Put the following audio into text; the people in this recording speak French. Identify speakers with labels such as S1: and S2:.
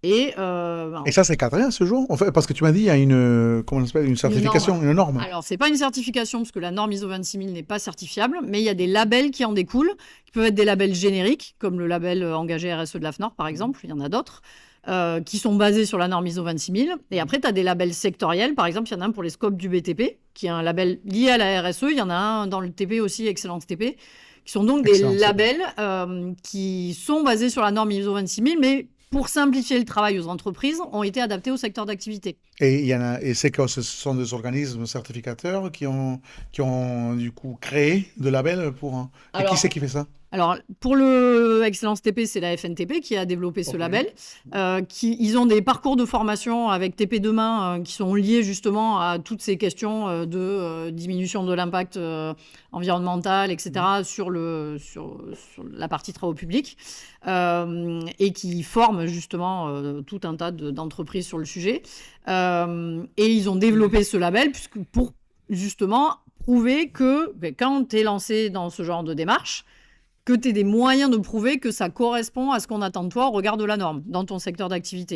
S1: Et
S2: Et ça, c'est cadré à ce jour? En fait, parce que tu m'as dit, il y a comment ça s'appelle, une
S1: une norme.
S2: certification, une norme.
S1: Alors, c'est pas une certification parce que la norme ISO 26000 n'est pas certifiable, mais il y a des labels qui en découlent, qui peuvent être des labels génériques, comme le label engagé RSE de l'AFNOR, par exemple. Il y en a d'autres. Qui sont basés sur la norme ISO 26000. Et après, tu as des labels sectoriels. Par exemple, il y en a un pour les scopes du BTP, qui est un label lié à la RSE. Il y en a un dans le TP aussi, Excellence TP, qui sont donc des
S2: Excellent.
S1: labels qui sont basés sur la norme ISO 26000, mais pour simplifier le travail aux entreprises, ont été adaptés au secteur d'activité.
S2: Et il y en a, et c'est que ce sont des organismes certificateurs qui ont du coup créé de labels pour. Et qui c'est
S1: Alors,
S2: qui fait ça?
S1: Alors, pour le Excellence TP, c'est la FNTP qui a développé ce
S2: Ok.
S1: label. Ils ont des parcours de formation avec TP Demain qui sont liés justement à toutes ces questions de diminution de l'impact environnemental, etc., sur la partie travaux publics, et qui forment justement tout un tas d'entreprises sur le sujet. Et ils ont développé ce label pour justement prouver que quand tu es lancé dans ce genre de démarche, que tu aies des moyens de prouver que ça correspond à ce qu'on attend de toi au regard de la norme dans ton secteur d'activité.